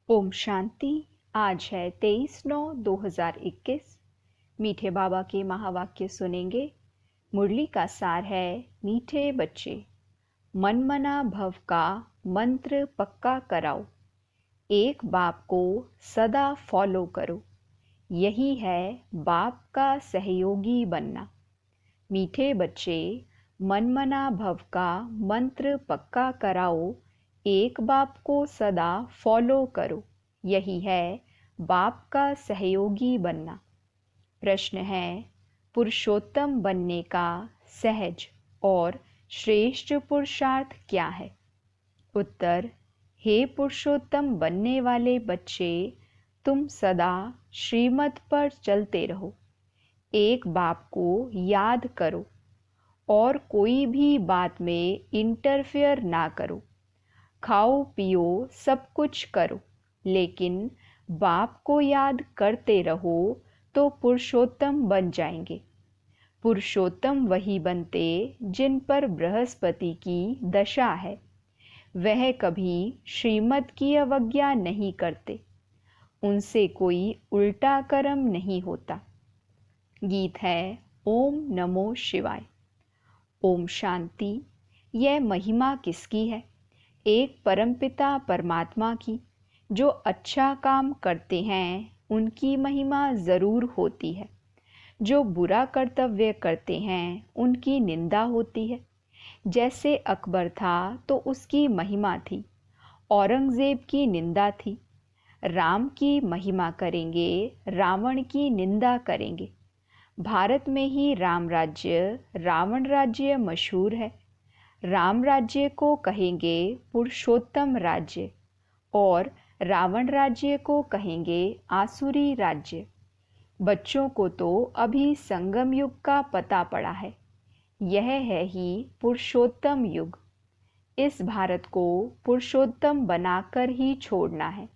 ओम शांति। आज है 23/9/2021। मीठे बाबा के महावाक्य सुनेंगे। मुरली का सार है, मीठे बच्चे मन मना भव का मंत्र पक्का कराओ, एक बाप को सदा फॉलो करो, यही है बाप का सहयोगी बनना। मीठे बच्चे मन मना भव का मंत्र पक्का कराओ, एक बाप को सदा फॉलो करो, यही है बाप का सहयोगी बनना। प्रश्न है, पुरुषोत्तम बनने का सहज और श्रेष्ठ पुरुषार्थ क्या है? उत्तर, हे पुरुषोत्तम बनने वाले बच्चे, तुम सदा श्रीमत पर चलते रहो, एक बाप को याद करो और कोई भी बात में इंटरफेयर ना करो। खाओ पियो सब कुछ करो, लेकिन बाप को याद करते रहो तो पुरुषोत्तम बन जाएंगे। पुरुषोत्तम वही बनते जिन पर बृहस्पति की दशा है। वह कभी श्रीमत की अवज्ञा नहीं करते, उनसे कोई उल्टा कर्म नहीं होता। गीत है ओम नमो शिवाय। ओम शांति। यह महिमा किसकी है? एक परमपिता परमात्मा की। जो अच्छा काम करते हैं उनकी महिमा ज़रूर होती है, जो बुरा कर्तव्य करते हैं उनकी निंदा होती है। जैसे अकबर था तो उसकी महिमा थी, औरंगज़ेब की निंदा थी। राम की महिमा करेंगे, रावण की निंदा करेंगे। भारत में ही राम राज्य रावण राज्य मशहूर है। राम राज्य को कहेंगे पुरुषोत्तम राज्य और रावण राज्य को कहेंगे आसुरी राज्य। बच्चों को तो अभी संगम युग का पता पड़ा है। यह है ही पुरुषोत्तम युग। इस भारत को पुरुषोत्तम बनाकर ही छोड़ना है।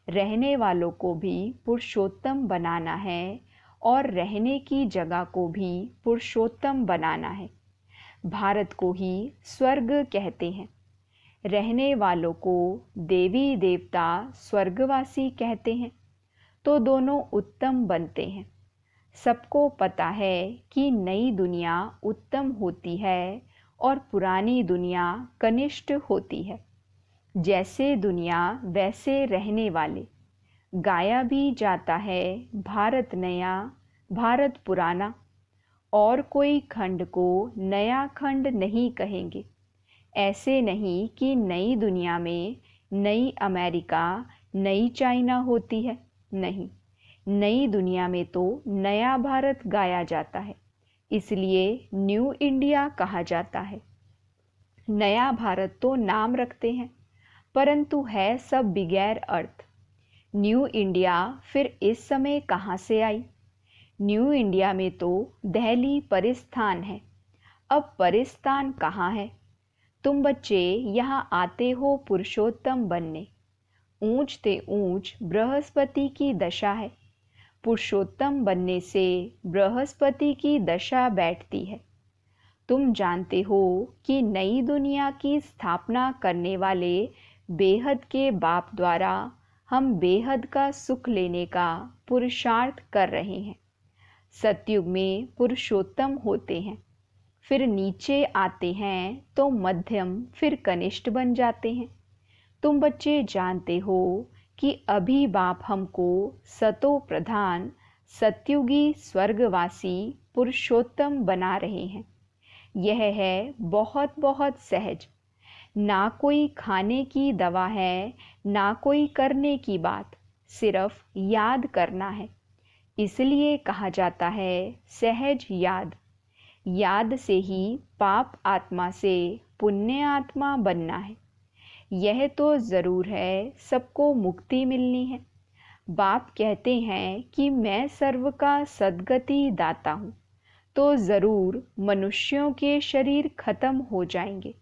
रहने वालों को भी पुरुषोत्तम बनाना है और रहने की जगह को भी पुरुषोत्तम बनाना है। भारत को ही स्वर्ग कहते हैं। रहने वालों को देवी देवता स्वर्गवासी कहते हैं, तो दोनों उत्तम बनते हैं। सबको पता है कि नई दुनिया उत्तम होती है और पुरानी दुनिया कनिष्ठ होती है। जैसे दुनिया वैसे रहने वाले। गाया भी जाता है भारत नया भारत पुराना, और कोई खंड को नया खंड नहीं कहेंगे। ऐसे नहीं कि नई दुनिया में नई अमेरिका नई चाइना होती है, नहीं। नई दुनिया में तो नया भारत गाया जाता है, इसलिए न्यू इंडिया कहा जाता है। नया भारत तो नाम रखते हैं, परंतु है सब बिगैर अर्थ। न्यू इंडिया फिर इस समय कहाँ से आई? न्यू इंडिया में तो दिल्ली परिस्थान है। अब परिस्थान कहाँ है? तुम बच्चे यहाँ आते हो पुरुषोत्तम बनने। ऊंच ते ऊंच बृहस्पति की दशा है। पुरुषोत्तम बनने से बृहस्पति की दशा बैठती है। तुम जानते हो कि नई दुनिया की स्थापना करने वाले बेहद के बाप द्वारा हम बेहद का सुख लेने का पुरुषार्थ कर रहे हैं। सतयुग में पुरुषोत्तम होते हैं, फिर नीचे आते हैं तो मध्यम, फिर कनिष्ठ बन जाते हैं। तुम बच्चे जानते हो कि अभी बाप हमको सतो प्रधान सतयुगी स्वर्गवासी पुरुषोत्तम बना रहे हैं। यह है बहुत बहुत सहज। ना कोई खाने की दवा है, ना कोई करने की बात, सिर्फ याद करना है। इसलिए कहा जाता है सहज याद। याद से ही पाप आत्मा से पुण्य आत्मा बनना है। यह तो ज़रूर है, सबको मुक्ति मिलनी है। बाप कहते हैं कि मैं सर्व का सद्गति दाता हूँ, तो ज़रूर मनुष्यों के शरीर खत्म हो जाएंगे।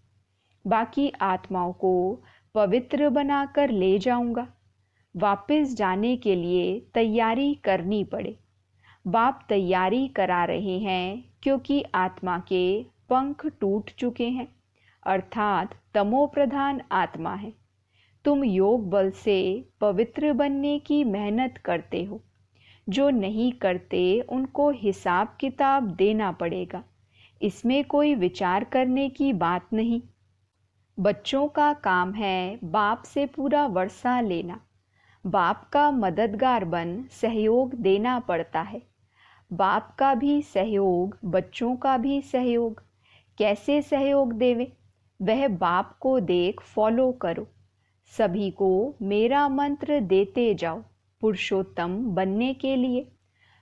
बाकी आत्माओं को पवित्र बनाकर ले जाऊंगा। वापस जाने के लिए तैयारी करनी पड़े। बाप तैयारी करा रहे हैं, क्योंकि आत्मा के पंख टूट चुके हैं, अर्थात तमो प्रधान आत्मा है। तुम योग बल से पवित्र बनने की मेहनत करते हो। जो नहीं करते उनको हिसाब किताब देना पड़ेगा। इसमें कोई विचार करने की बात नहीं। बच्चों का काम है बाप से पूरा वर्षा लेना। बाप का मददगार बन सहयोग देना पड़ता है। बाप का भी सहयोग, बच्चों का भी सहयोग। कैसे सहयोग देवे? वह बाप को देख फॉलो करो। सभी को मेरा मंत्र देते जाओ पुरुषोत्तम बनने के लिए।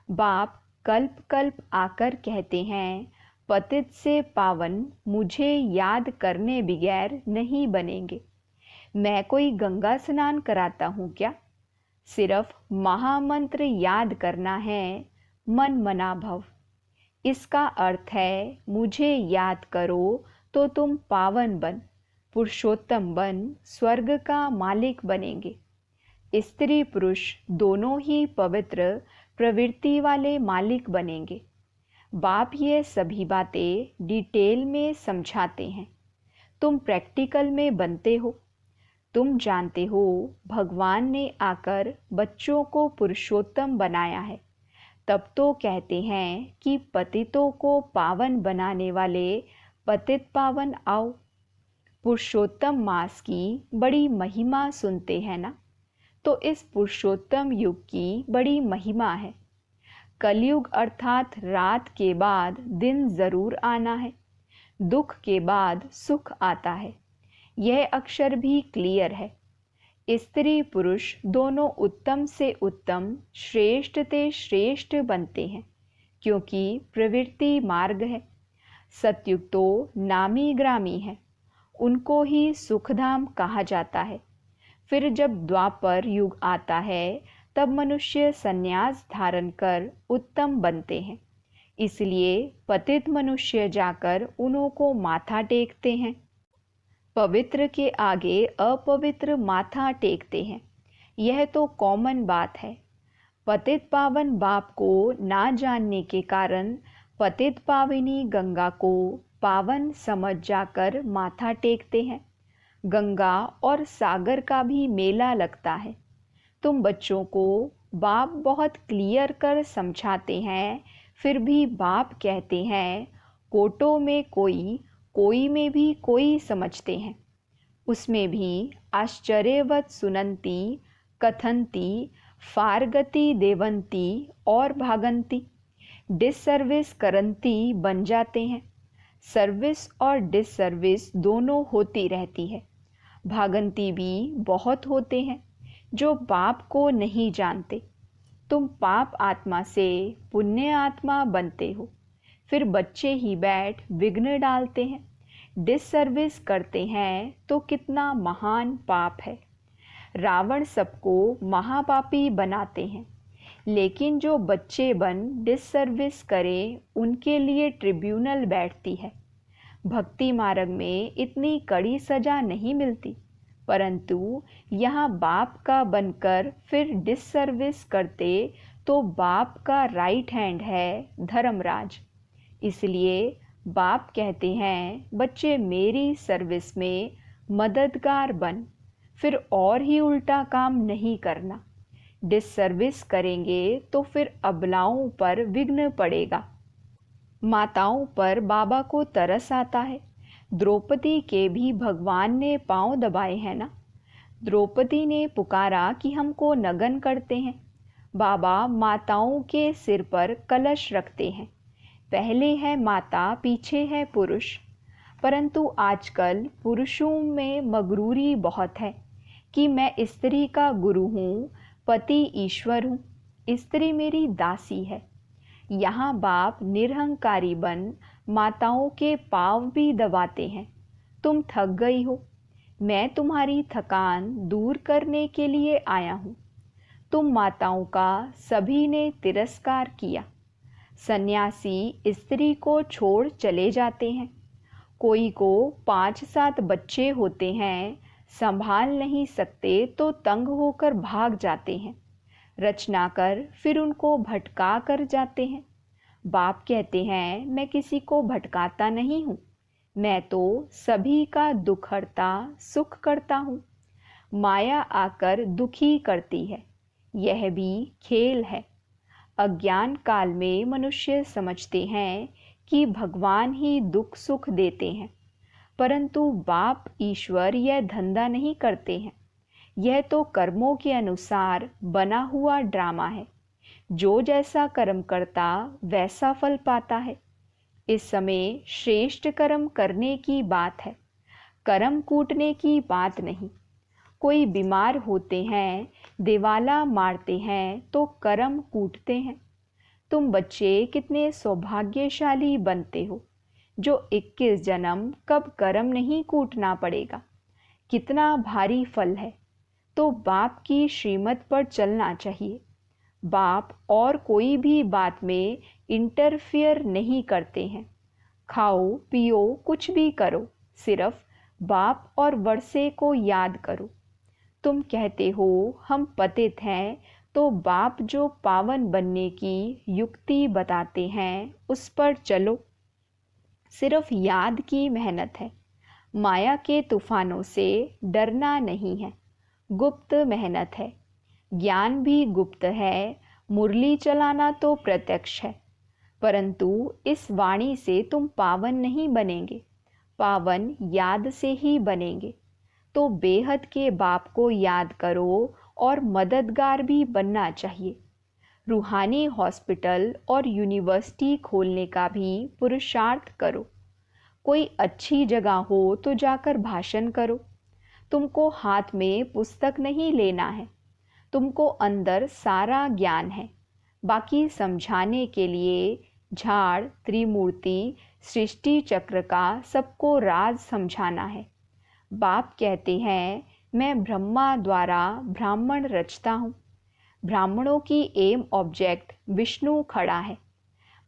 बाप कल्प कल्प आकर कहते हैं, पतित से पावन मुझे याद करने बगैर नहीं बनेंगे। मैं कोई गंगा स्नान कराता हूँ क्या? सिर्फ महामंत्र याद करना है, मन मना भव। इसका अर्थ है मुझे याद करो तो तुम पावन बन, पुरुषोत्तम बन, स्वर्ग का मालिक बनेंगे। स्त्री पुरुष दोनों ही पवित्र प्रवृत्ति वाले मालिक बनेंगे। बाप ये सभी बातें डिटेल में समझाते हैं। तुम प्रैक्टिकल में बनते हो। तुम जानते हो भगवान ने आकर बच्चों को पुरुषोत्तम बनाया है। तब तो कहते हैं कि पतितों को पावन बनाने वाले पतित पावन आओ। पुरुषोत्तम मास की बड़ी महिमा सुनते हैं ना? तो इस पुरुषोत्तम युग की बड़ी महिमा है। कलयुग अर्थात रात के बाद दिन जरूर आना है। दुख के बाद सुख आता है। यह अक्षर भी क्लियर है। स्त्री पुरुष दोनों उत्तम से उत्तम, श्रेष्ठ ते श्रेष्ठ बनते हैं, क्योंकि प्रवृत्ति मार्ग है। सतयुग तो नामी ग्रामी है, उनको ही सुखधाम कहा जाता है। फिर जब द्वापर युग आता है तब मनुष्य संन्यास धारण कर उत्तम बनते हैं। इसलिए पतित मनुष्य जाकर उन्हों को माथा टेकते हैं। पवित्र के आगे अपवित्र माथा टेकते हैं। यह तो कॉमन बात है। पतित पावन बाप को ना जानने के कारण पतित पाविनी गंगा को पावन समझ जाकर माथा टेकते हैं। गंगा और सागर का भी मेला लगता है। तुम बच्चों को बाप बहुत क्लियर कर समझाते हैं, फिर भी बाप कहते हैं कोटों में कोई, कोई में भी कोई समझते हैं। उसमें भी आश्चर्यवत सुनंती, कथंती, फारगति देवंती और भागंती, डिससर्विस करंती बन जाते हैं। सर्विस और डिससर्विस दोनों होती रहती है। भागंती भी बहुत होते हैं जो बाप को नहीं जानते। तुम पाप आत्मा से पुण्य आत्मा बनते हो। फिर बच्चे ही बैठ विघ्न डालते हैं, डिससर्विस करते हैं, तो कितना महान पाप है। रावण सबको महापापी बनाते हैं, लेकिन जो बच्चे बन डिससर्विस करें उनके लिए ट्रिब्यूनल बैठती है। भक्ति मार्ग में इतनी कड़ी सजा नहीं मिलती, परंतु यहाँ बाप का बनकर फिर डिससर्विस करते तो बाप का राइट हैंड है धर्मराज। इसलिए बाप कहते हैं बच्चे मेरी सर्विस में मददगार बन, फिर और ही उल्टा काम नहीं करना। डिससर्विस करेंगे तो फिर अबलाओं पर विघ्न पड़ेगा। माताओं पर बाबा को तरस आता है। द्रौपदी के भी भगवान ने पांव दबाए हैं ना। द्रौपदी ने पुकारा कि हमको नगन करते हैं। बाबा माताओं के सिर पर कलश रखते हैं। पहले है माता, पीछे है पुरुष। परंतु आजकल पुरुषों में मगरूरी बहुत है कि मैं स्त्री का गुरु हूँ, पति ईश्वर हूँ, स्त्री मेरी दासी है। यहाँ बाप निरहंकारी बन माताओं के पाँव भी दबाते हैं। तुम थक गई हो, मैं तुम्हारी थकान दूर करने के लिए आया हूँ। तुम माताओं का सभी ने तिरस्कार किया। सन्यासी स्त्री को छोड़ चले जाते हैं। कोई को 5-7 बच्चे होते हैं, संभाल नहीं सकते तो तंग होकर भाग जाते हैं। रचना कर फिर उनको भटका कर जाते हैं। बाप कहते हैं मैं किसी को भटकाता नहीं हूँ, मैं तो सभी का दुख हरता, सुख करता हूँ। माया आकर दुखी करती है, यह भी खेल है। अज्ञान काल में मनुष्य समझते हैं कि भगवान ही दुख सुख देते हैं, परंतु बाप ईश्वर यह धंधा नहीं करते हैं। यह तो कर्मों के अनुसार बना हुआ ड्रामा है। जो जैसा कर्म करता वैसा फल पाता है। इस समय श्रेष्ठ कर्म करने की बात है, कर्म कूटने की बात नहीं। कोई बीमार होते हैं, दिवाला मारते हैं तो कर्म कूटते हैं। तुम बच्चे कितने सौभाग्यशाली बनते हो जो 21 जन्म कब कर्म नहीं कूटना पड़ेगा। कितना भारी फल है। तो बाप की श्रीमत पर चलना चाहिए। बाप और कोई भी बात में इंटरफियर नहीं करते हैं। खाओ पियो कुछ भी करो, सिर्फ बाप और वर्षे को याद करो। तुम कहते हो हम पतित हैं, तो बाप जो पावन बनने की युक्ति बताते हैं उस पर चलो। सिर्फ याद की मेहनत है। माया के तूफानों से डरना नहीं है। गुप्त मेहनत है। ज्ञान भी गुप्त है। मुरली चलाना तो प्रत्यक्ष है, परंतु इस वाणी से तुम पावन नहीं बनेंगे। पावन याद से ही बनेंगे। तो बेहद के बाप को याद करो और मददगार भी बनना चाहिए। रूहानी हॉस्पिटल और यूनिवर्सिटी खोलने का भी पुरुषार्थ करो। कोई अच्छी जगह हो तो जाकर भाषण करो। तुमको हाथ में पुस्तक नहीं लेना है, तुमको अंदर सारा ज्ञान है। बाकी समझाने के लिए झाड़, त्रिमूर्ति, सृष्टि चक्र का सबको राज समझाना है। बाप कहते हैं मैं ब्रह्मा द्वारा ब्राह्मण रचता हूँ। ब्राह्मणों की एम ऑब्जेक्ट विष्णु खड़ा है।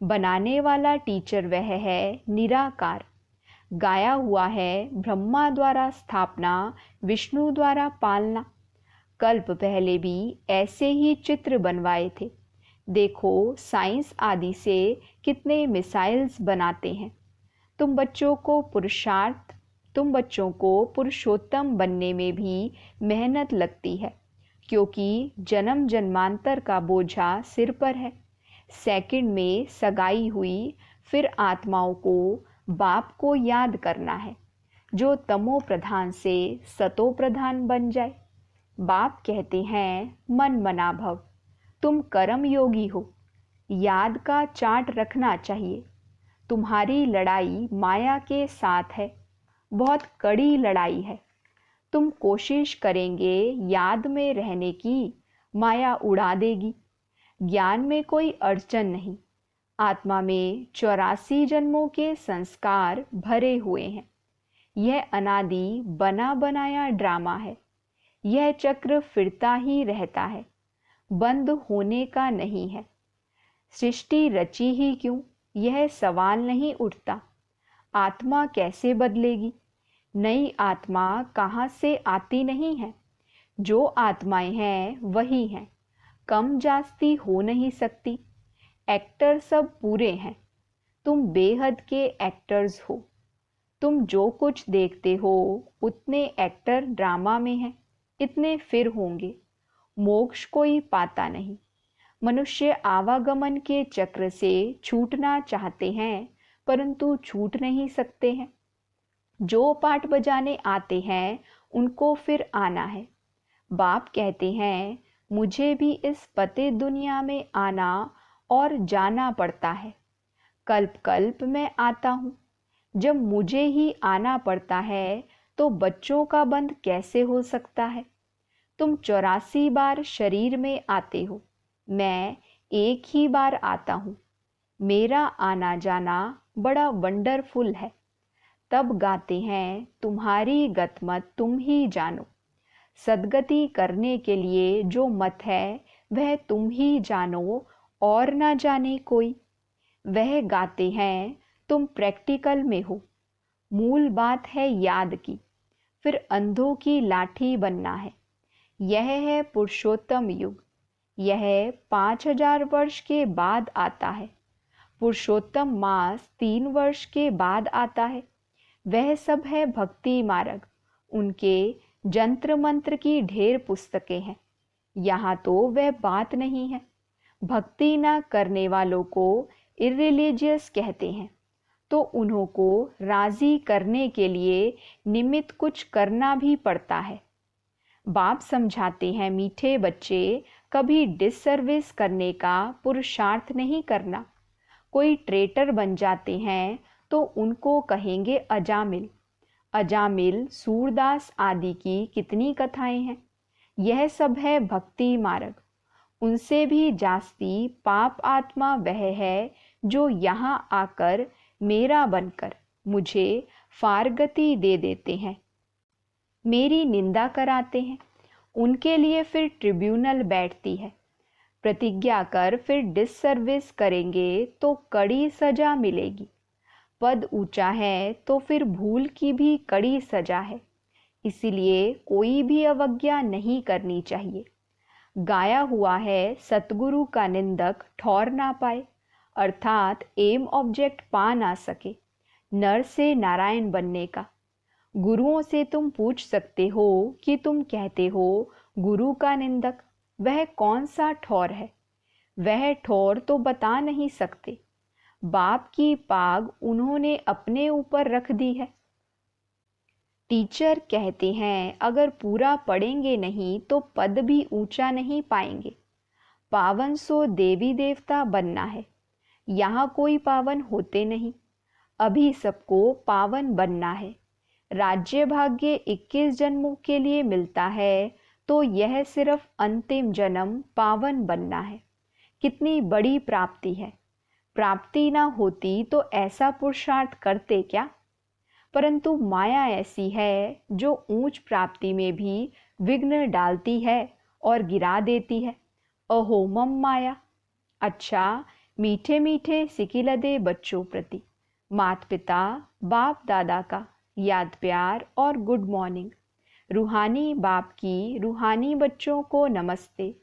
बनाने वाला टीचर वह है निराकार। गाया हुआ है ब्रह्मा द्वारा स्थापना, विष्णु द्वारा पालना। कल्प पहले भी ऐसे ही चित्र बनवाए थे। देखो साइंस आदि से कितने मिसाइल्स बनाते हैं। तुम बच्चों को पुरुषोत्तम बनने में भी मेहनत लगती है, क्योंकि जन्म जन्मांतर का बोझा सिर पर है। सेकंड में सगाई हुई, फिर आत्माओं को बाप को याद करना है, जो तमो प्रधान से सतो प्रधान बन जाए। बाप कहते हैं मन मना भव, तुम कर्म योगी हो। याद का चार्ट रखना चाहिए। तुम्हारी लड़ाई माया के साथ है, बहुत कड़ी लड़ाई है। तुम कोशिश करेंगे याद में रहने की, माया उड़ा देगी। ज्ञान में कोई अड़चन नहीं। आत्मा में 84 जन्मों के संस्कार भरे हुए हैं। यह अनादि बना बनाया ड्रामा है। यह चक्र फिरता ही रहता है, बंद होने का नहीं है। सृष्टि रची ही क्यों, यह सवाल नहीं उठता। आत्मा कैसे बदलेगी? नई आत्मा कहाँ से आती नहीं है। जो आत्माएं हैं वही हैं, कम जास्ती हो नहीं सकती। एक्टर सब पूरे हैं। तुम बेहद के एक्टर्स हो। तुम जो कुछ देखते हो उतने एक्टर ड्रामा में हैं, इतने फिर होंगे। मोक्ष कोई पाता नहीं। मनुष्य आवागमन के चक्र से छूटना चाहते हैं, परंतु छूट नहीं सकते हैं। जो पाठ बजाने आते हैं उनको फिर आना है। बाप कहते हैं मुझे भी इस पते दुनिया में आना और जाना पड़ता है। कल्प कल्प मैं आता हूँ। जब मुझे ही आना पड़ता है तो बच्चों का बंध कैसे हो सकता है? तुम 84 बार शरीर में आते हो, मैं एक ही बार आता हूँ। मेरा आना जाना बड़ा वंडरफुल है। तब गाते हैं तुम्हारी गतमत तुम ही जानो। सद्गति करने के लिए जो मत है वह तुम ही जानो और ना जाने कोई। वह गाते हैं तुम प्रैक्टिकल में हो। मूल बात है याद की, फिर अंधों की लाठी बनना है। यह है पुरुषोत्तम युग। यह 5000 वर्ष के बाद आता है। पुरुषोत्तम मास 3 वर्ष के बाद आता है। वह सब है भक्ति मार्ग। उनके जंत्र मंत्र की ढेर पुस्तकें हैं, यहाँ तो वह बात नहीं है। भक्ति न करने वालों को इररिलीजियस कहते हैं, तो उन्हों को राजी करने के लिए निमित्त कुछ करना भी पड़ता है। बाप समझाते हैं, मीठे बच्चे, कभी डिससर्विस करने का पुरुषार्थ नहीं करना। कोई ट्रेटर बन जाते हैं तो उनको कहेंगे अजामिल। अजामिल, सूरदास आदि की कितनी कथाएं हैं। यह सब है भक्ति मार्ग। उनसे भी जास्ती पाप आत्मा वह है जो यहाँ आकर मेरा बनकर मुझे फारगति दे देते हैं, मेरी निंदा कराते हैं। उनके लिए फिर ट्रिब्यूनल बैठती है। प्रतिज्ञा कर फिर डिससर्विस करेंगे तो कड़ी सजा मिलेगी। पद ऊंचा है तो फिर भूल की भी कड़ी सजा है। इसीलिए कोई भी अवज्ञा नहीं करनी चाहिए। गाया हुआ है, सतगुरु का निंदक ठौर ना पाए, अर्थात एम ऑब्जेक्ट पा ना सके नर से नारायण बनने का। गुरुओं से तुम पूछ सकते हो कि तुम कहते हो गुरु का निंदक, वह कौन सा ठौर है। वह ठौर तो बता नहीं सकते। बाप की पाग उन्होंने अपने ऊपर रख दी है। टीचर कहते हैं अगर पूरा पढ़ेंगे नहीं तो पद भी ऊंचा नहीं पाएंगे। पावन सो देवी देवता बनना है। यहाँ कोई पावन होते नहीं, अभी सबको पावन बनना है। राज्य भाग्य 21 जन्मों के लिए मिलता है, तो यह सिर्फ अंतिम जन्म पावन बनना है। कितनी बड़ी प्राप्ति है। प्राप्ति ना होती तो ऐसा पुरुषार्थ करते क्या। परंतु माया ऐसी है जो ऊंच प्राप्ति में भी विघ्न डालती है और गिरा देती है। अहो मम माया। अच्छा, मीठे मीठे सिकिलदे बच्चों प्रति माता पिता बाप दादा का याद प्यार और गुड मॉर्निंग। रूहानी बाप की रूहानी बच्चों को नमस्ते।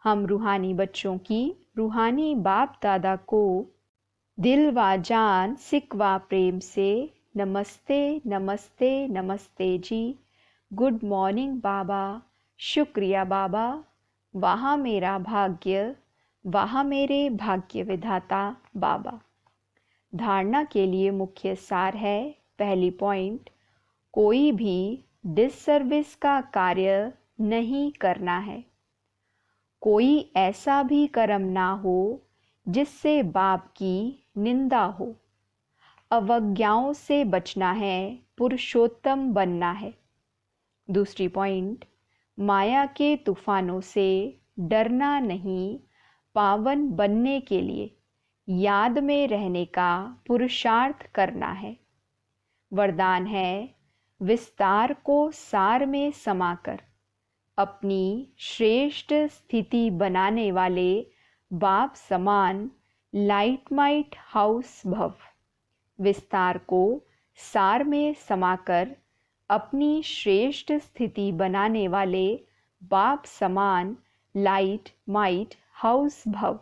हम रूहानी बच्चों की रूहानी बाप दादा को दिल व जान सिक व प्रेम से नमस्ते नमस्ते नमस्ते जी। गुड मॉर्निंग बाबा, शुक्रिया बाबा, वहाँ मेरा भाग्य, वहाँ मेरे भाग्य विधाता बाबा। धारणा के लिए मुख्य सार है, पहली पॉइंट, कोई भी डिससर्विस का कार्य नहीं करना है। कोई ऐसा भी कर्म ना हो जिससे बाप की निंदा हो। अवज्ञाओं से बचना है, पुरुषोत्तम बनना है। दूसरी पॉइंट, माया के तूफानों से डरना नहीं, पावन बनने के लिए याद में रहने का पुरुषार्थ करना है। वरदान है, विस्तार को सार में समाकर अपनी श्रेष्ठ स्थिति बनाने वाले बाप समान लाइट माइट हाउस भव। विस्तार को सार में समाकर अपनी श्रेष्ठ स्थिति बनाने वाले बाप समान लाइट माइट हाउस भव।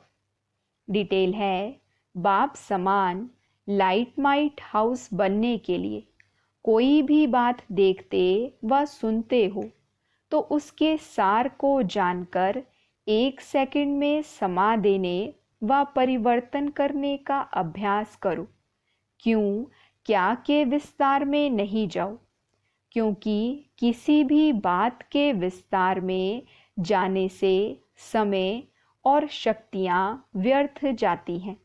डिटेल है, बाप समान लाइट माइट हाउस बनने के लिए कोई भी बात देखते व सुनते हो तो उसके सार को जानकर 1 सेकंड में समा देने व परिवर्तन करने का अभ्यास करो। क्यों क्या के विस्तार में नहीं जाओ, क्योंकि किसी भी बात के विस्तार में जाने से समय और शक्तियाँ व्यर्थ जाती हैं।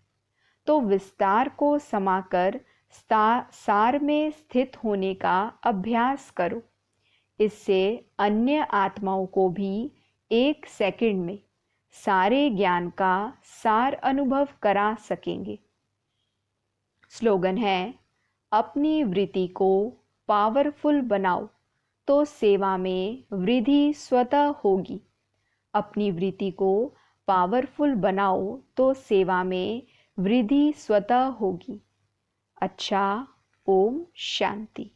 तो विस्तार को समाकर सार में स्थित होने का अभ्यास करो। इससे अन्य आत्माओं को भी 1 सेकंड में सारे ज्ञान का सार अनुभव करा सकेंगे। स्लोगन है, अपनी वृत्ति को पावरफुल बनाओ तो सेवा में वृद्धि स्वतः होगी। अपनी वृत्ति को पावरफुल बनाओ तो सेवा में वृद्धि स्वतः होगी। अच्छा, ओम शांति।